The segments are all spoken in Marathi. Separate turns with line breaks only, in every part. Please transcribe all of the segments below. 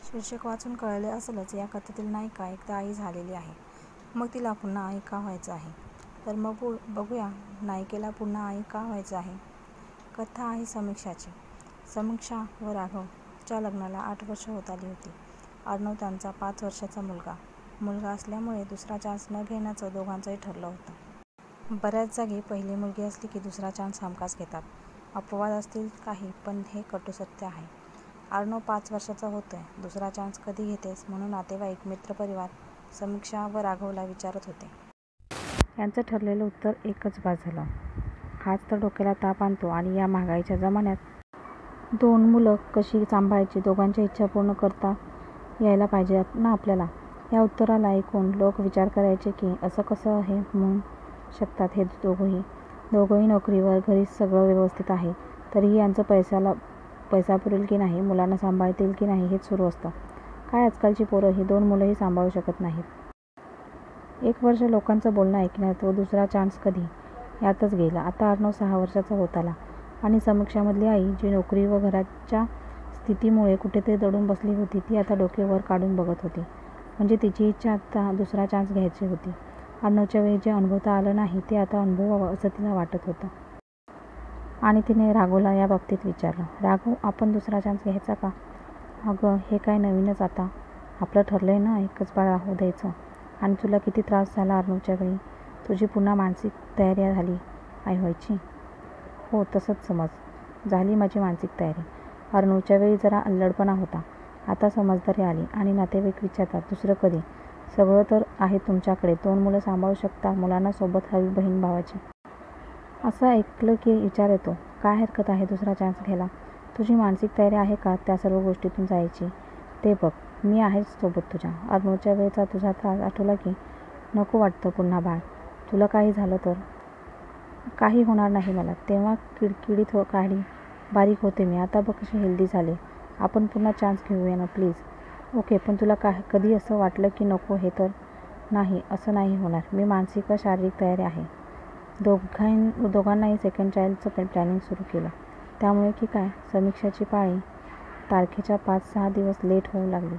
शीर्षक वाचून कळले असेलच, या कथेतील नायिका एकदा आई झालेली आहे. मग तिला पुन्हा आई का व्हायचं आहे? तर मग बघूया नायिकेला पुन्हा आई का व्हायचं आहे. कथा आहे समीक्षाची. समीक्षा व राघव च्या लग्नाला 8 वर्ष होत आली होती. अर्णव त्यांचा 5 वर्षाचा मुलगा असल्यामुळे दुसरा चान्स न घेण्याचं दोघांचंही ठरलं होतं. बऱ्याच जागी पहिली मुलगी असली की दुसरा चान्स हमखास घेतात. अपवाद असतील काही, पण हे कटू सत्य आहे. अर्णव 5 वर्षाचा होतोय, दुसरा चान्स कधी घेतेस म्हणून नातेवाईक, मित्रपरिवार समीक्षा व राघवला विचारत होते. यांचं ठरलेलं उत्तर एकच बास झालं. हाच तर डोक्याला ताप आणतो. आणि या महागाईच्या जमान्यात 2 मुलं कशी सांभाळायची, दोघांच्या इच्छा पूर्ण करता यायला पाहिजे ना आपल्याला. या उत्तराला ऐकून लोक विचार करायचे की असं कसं हे म्हणू शकतात हे दोघंही नोकरीवर, घरी सगळं व्यवस्थित आहे, तरीही यांचं पैसा पुरेल की नाही, मुलांना सांभाळतील की नाही हेच सुरू असतं. काय आजकालची पोरं ही 2 मुलंही सांभाळू शकत नाहीत. 1 वर्ष लोकांचं बोलणं ऐकण्यात व दुसरा चान्स कधी यातच गेला. आता अर्णव 6 वर्षाचा होत आला आणि समीक्षामधली आई, जी नोकरी व घराच्या स्थितीमुळे कुठेतरी दडून बसली होती, ती आता डोके वर काढून बघत होती. म्हणजे तिची इच्छा आता दुसरा चान्स घ्यायची होती. अर्णवच्या वेळी जे अनुभवता आलं नाही ते आता अनुभवावं असं तिला वाटत होतं. आणि तिने राघवला या बाबतीत विचारलं, राघव, आपण दुसरा चान्स घ्यायचा का? अगं, हे काय नवीनच आता. आपलं ठरलंय ना एकच बाळ राहू द्यायचं. आणि तुला किती त्रास झाला अर्णवच्या वेळी. तुझी पुन्हा मानसिक तयारी झाली आई व्हायची? हो, तसंच समज. झाली माझी मानसिक तयारी. अर्णवच्या वेळी जरा अल्लडपणा होता, आता समजदारी आली. आणि नातेवाईक विचारतात, दुसरं कधी? सगळं तर आहे तुमच्याकडे, 2 मुलं सांभाळू शकता, मुलांना सोबत हवी बहीण भावाची. असं ऐकलं की विचार येतो, काय हरकत आहे दुसरा चान्स घ्यायला? तुझी मानसिक तयारी आहे का त्या सर्व गोष्टीतून जायची? ते बघ, मी आहेच सोबत तुझ्या. अर्णवच्या वेळचा तुझा त्रास आठवला की नको वाटतं पुन्हा बाळ. तुला काही झालं तर? काही होणार नाही मला. तेव्हा किडकिडीत बारीक होते मी, आता बघ कशी हेल्दी झाले. आपण पुन्हा चान्स घेऊया ना प्लीज. ओके, पण तुला कधी असं वाटलं की नको हे तर? नाही, असं नाही होणार. मी मानसिक व शारीरिक तयारी आहे. दोघांनाही सेकंड चाइल्डचं प्लॅनिंग सुरू केलं. त्यामुळे की काय, समीक्षाची पाळी तारखेच्या 5-6 दिवस लेट होऊ लागली.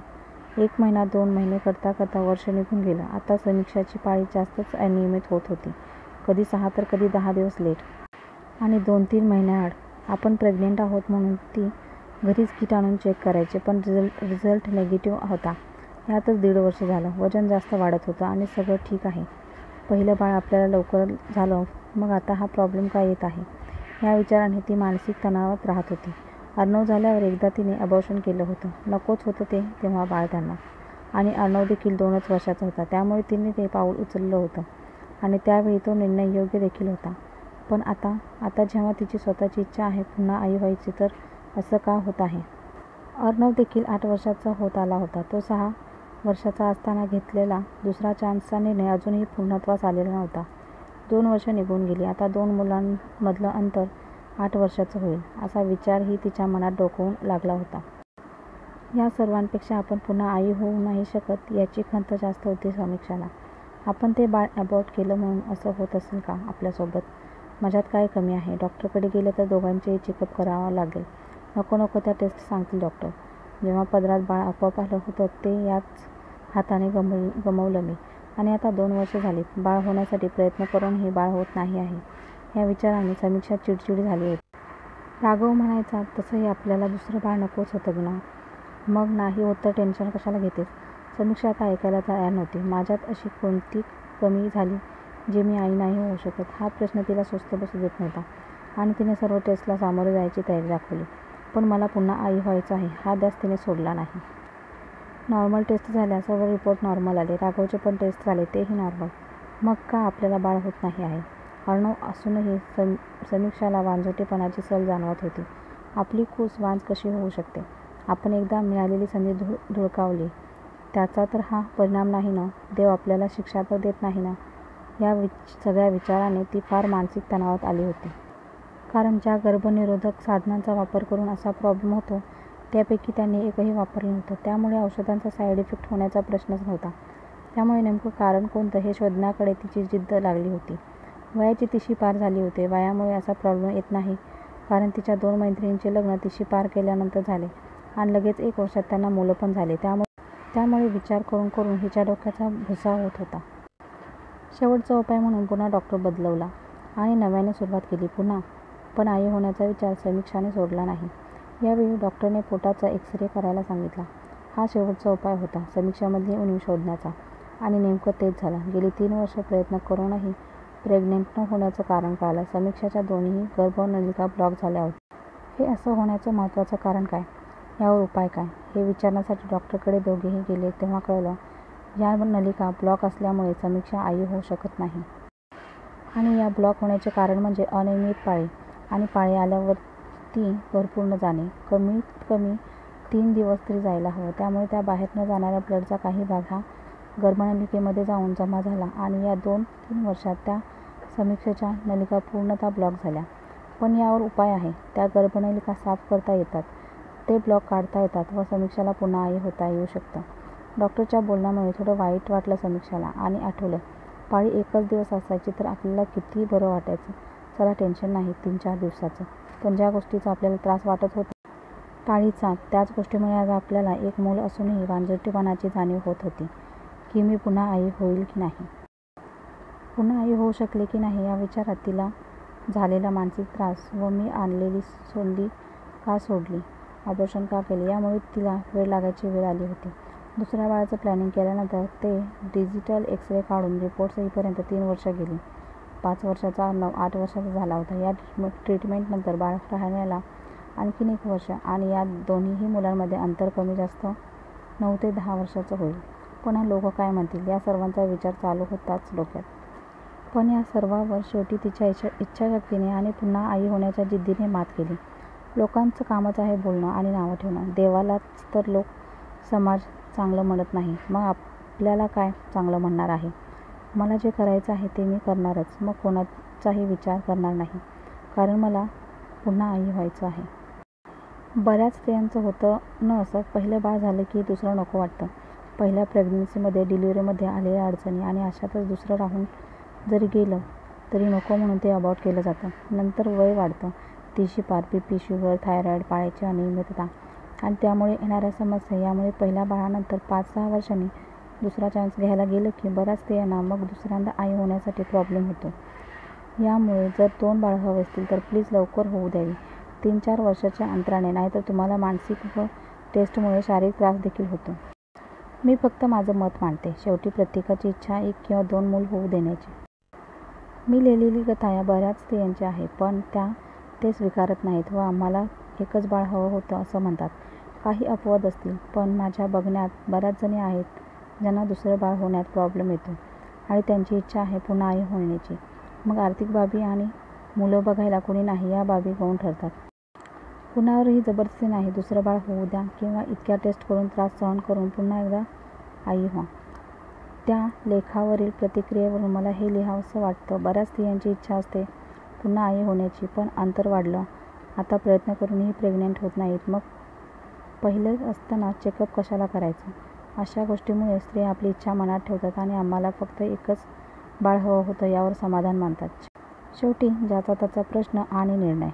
1 महिना, 2 महिने करता वर्ष निघून गेलं. आता समीक्षाची पाळी जास्तच अनियमित होत होती. कधी 6 तर कधी 10 दिवस लेट. आणि 2-3 महिन्याआड आपण प्रेग्नेंट आहोत म्हणून ती घरीच किट आणून चेक करायचे, पण रिझल्ट निगेटिव्ह होता. यातच 1.5 वर्ष झालं. वजन जास्त वाढत होतं आणि सगळं ठीक आहे. पहिलं बाळ आपल्याला लवकर झालं, मग आता हा प्रॉब्लेम काय येत आहे, या विचाराने ती मानसिक तणावात राहत होती. अर्णव झाल्यावर एकदा तिने अबॉर्शन केलं होतं. नकोच होतं ते तेव्हा बाळ त्यांना. आणि अर्णव देखील 2च वर्षाचा होता, त्यामुळे तिने ते पाऊल उचललं होतं. आणि त्यावेळी तो निर्णय योग्य देखील होता. पण आता जेव्हा तिची स्वतःची इच्छा आहे पुन्हा आई व्हायची, तर असं का होत आहे? अर्णव देखील 8 वर्षाचा होत आला होता. तो 6 वर्षाचा असताना घेतलेला दुसरा चान्सचा निर्णय अजूनही पूर्णत्वास आलेला नव्हता. 2 वर्ष निघून गेली. आता 2 मुलांमधलं अंतर 8 वर्षाचं होईल, असा विचारही तिच्या मनात डोकावू लागला होता. या सर्वांपेक्षा आपण पुन्हा आई होऊ नाही शकत याची खंत जास्त होती समीक्षाला. आपण ते बाळ अबॉर्ट केलं म्हणून असं होत असेल का आपल्यासोबत? माझ्यात काय कमी आहे? डॉक्टरकडे गेले तर दोघांचेही चेकअप करावं लागेल. नको, त्या टेस्ट सांगतील डॉक्टर. जेव्हा पदरात बाळ आपोआप आलं होतं ते याच हाताने गमावलं मी. आणि आता 2 वर्ष झालीत. बाळ होण्यासाठी प्रयत्न करूनही बाळ होत नाही आहे, या विचाराने समीक्षा चिडचिड झाली होती. राघव म्हणायचा, तसंही आपल्याला दुसरं बाळ नकोच होतं ना. मग नाही होत तर टेन्शन कशाला घेतेस? समीक्षा आता ऐकायला तयार नव्हती. माझ्यात अशी कोणती कमी झाली जे मी आई नाही होऊ शकत? हा प्रश्न तिला स्वस्थ बसू देत नव्हता. आणि तिने सर्व टेस्टला सामोरे जायची तयारी दाखवली. पण मला पुन्हा आई व्हायचं आहे हा ध्यास तिने सोडला नाही. नॉर्मल टेस्ट झाल्या, सर्व रिपोर्ट नॉर्मल आले. राघवचे पण टेस्ट झाले, तेही नॉर्मल. मग का आपल्याला बाळ होत नाही आहे? अर्णव असूनही समीक्षाला वांझोटेपणाची सल जाणवत होती. आपली कूस वांझ कशी होऊ शकते? आपण एकदा मिळालेली संधी धुळकावली, त्याचा तर हा परिणाम नाही ना? देव आपल्याला शिक्षा तर देत नाही ना? या सगळ्या विचाराने ती फार मानसिक तणावात आली होती. कारण ज्या गर्भनिरोधक साधनांचा वापर करून असा प्रॉब्लेम होतो त्यापैकी त्यांनी एकही वापरलं नव्हतं. त्यामुळे औषधांचा साईड इफेक्ट होण्याचा प्रश्नच नव्हता. त्यामुळे नेमकं कारण कोणतं हे शोधण्याकडे तिची जिद्द लागली होती. वयाची 30शी पार झाली होते. वयामुळे असा प्रॉब्लेम येत नाही, कारण तिच्या 2 मैत्रिणींचे लग्न 30शी पार केल्यानंतर झाले आणि लगेच 1 वर्षात त्यांना मुलं पण झाली. त्यामुळे विचार करून करून हिच्या डोक्याचा भुसा होत होता. शेवटचा उपाय म्हणून पुन्हा डॉक्टर बदलवला आणि नव्याने सुरुवात केली पुन्हा. पण आई होण्याचा विचार समीक्षाने सोडला नाही. यावेळी डॉक्टरने पोटाचा एक्स-रे करायला सांगितला. हा शेवटचा उपाय होता समीक्षामधली उणीव शोधण्याचा. आणि नेमकं तेच झालं. गेली 3 वर्ष प्रयत्न करूनही प्रेग्नंट न होण्याचं कारण कळालं. समीक्षाच्या दोन्हीही गर्भनलिका ब्लॉक झाल्या होत्या. हे असं होण्याचं महत्त्वाचं कारण काय? यावर उपाय काय? हे विचारण्यासाठी डॉक्टरकडे दोघेही गेले तेव्हा कळलं, या नलिका ब्लॉक असल्यामुळे समीक्षा आई होऊ शकत नाही. आणि या ब्लॉक होण्याचे कारण म्हणजे अनियमित पाळी. आणि पाळी आल्यावर ती भरपूर न जाणे. कमीत कमी 3 दिवस तरी जायला हवं. त्यामुळे त्या बाहेर न जाणाऱ्या ब्लडचा काही भाग हा गर्भनलिकेमध्ये जाऊन जमा झाला आणि या 2-3 वर्षात त्या समीक्षेच्या नलिका पूर्णतः ब्लॉक झाल्या. पण यावर उपाय आहे. त्या गर्भनलिका साफ करता येतात. ते ब्लॉक काढता येतात व समीक्षाला पुन्हा आई होता येऊ शकतं. डॉक्टरच्या बोलण्यामुळे थोडं वाईट वाटलं समीक्षाला आणि आठवलं, पाळी 1च दिवस असायची तर आपल्याला किती बरं वाटायचं. चला टेन्शन नाही 3-4 दिवसाचं. पण ज्या गोष्टीचा आपल्याला त्रास वाटत होता पाळीचा, त्याच गोष्टीमुळे आज आपल्याला एक मूल असूनही वांजळेपणाची जाणीव होत होती की मी पुन्हा आई होईल की नाही. पुन्हा आई होऊ शकले की नाही या विचारात तिला झालेला मानसिक त्रास व मी आणलेली संधी का सोडली, ऑपरेशन का केले यामुळे तिला वेळ लागायची वेळ आली होती. दुसऱ्या बाळाचं प्लॅनिंग केल्यानंतर ते डिजिटल एक्स-रे काढून रिपोर्ट्स येईपर्यंत 3 वर्ष गेली. 5 वर्षाचा 8 वर्षाचा झाला होता. या ट्रीटमेंटनंतर बाळ राहण्याला आणखीन 1 वर्ष आणि या दोन्हीही मुलांमध्ये अंतर कमी जास्त 9 ते 10 वर्षाचं होईल. पुन्हा लोक काय म्हणतील या सर्वांचा विचार चालू होताच डोक्यात. पण या सर्वावर शेवटी तिच्या इच्छाशक्तीने आणि पुन्हा आई होण्याच्या जिद्दीने मात केली. लोकांचं कामच आहे बोलणं आणि नावं ठेवणं. देवालाच तर लोक समाज चांगलं म्हणत नाही, मग आपल्याला काय चांगलं म्हणणार आहे. मला जे करायचं आहे ते मी करणारच. मग कोणाचाही विचार करणार नाही. कारण मला पुन्हा आई व्हायचं आहे. बऱ्याच स्त्रियांचं होतं न असं. पहिलं बाळ झालं की दुसरं नको वाटतं. पहिल्या प्रेग्नन्सीमध्ये, डिलिव्हरीमध्ये आलेल्या अडचणी आणि अशातच दुसरं राहून जरी गेलं तरी नको म्हणून ते अबॉर्ट केलं जातं. नंतर वय वाढतं, 30शी पार, BP, शुगर, थायरॉईड, पाळीची अनियमितता आणि त्यामुळे येणाऱ्या समस्या. यामुळे पहिल्या बाळानंतर 5-6 वर्षांनी दुसरा चान्स घ्यायला गेलं की बऱ्याच स्त्रियांना मग दुसऱ्यांदा आई होण्यासाठी प्रॉब्लेम होतो. यामुळे जर 2 बाळं हवी असतील तर प्लीज लवकर होऊ द्यावी. 3-4 वर्षाच्या अंतराने. नाहीतर तुम्हाला मानसिक व टेस्टमुळे शारीरिक त्रास देखील होतो. मी फक्त माझं मत मांडते. शेवटी प्रत्येकाची इच्छा 1 किंवा 2 मूल होऊ देण्याची. मी लिहिलेली कथा या बऱ्याच स्त्रियांची आहे. पण त्या ते स्वीकारत नाहीत व आम्हाला 1च बाळ हवं होतं असं म्हणतात. काही अपवाद असतील, पण माझ्या बघण्यात बऱ्याच जणी आहेत ज्यांना दुसरं बाळ होण्यात प्रॉब्लेम येतो आणि त्यांची इच्छा आहे पुन्हा आई होण्याची. मग आर्थिक बाबी आणि मुलं बघायला कुणी नाही या बाबी गौण ठरतात. कुणावरही जबरदस्ती नाही. दुसरं बाळ होऊ द्या किंवा इतक्या टेस्ट करून त्रास सहन करून पुन्हा एकदा आई व्हा. त्या लेखावरील प्रतिक्रियेवरून मला हे लिहावंसं वाटतं. बऱ्याच स्त्रियांची इच्छा असते पुन्हा आई होण्याची, पण अंतर वाढलं, आता प्रयत्न करूनही प्रेग्नंट होत नाहीत. मग पहिलं असताना चेकअप कशाला करायचं. अशा गोष्टीमुळे स्त्रिया आपली इच्छा मनात ठेवतात आणि आम्हाला फक्त 1च बाळ हवं होतं यावर समाधान मानतात. शेवटी ज्याचा त्याचा प्रश्न आणि निर्णय.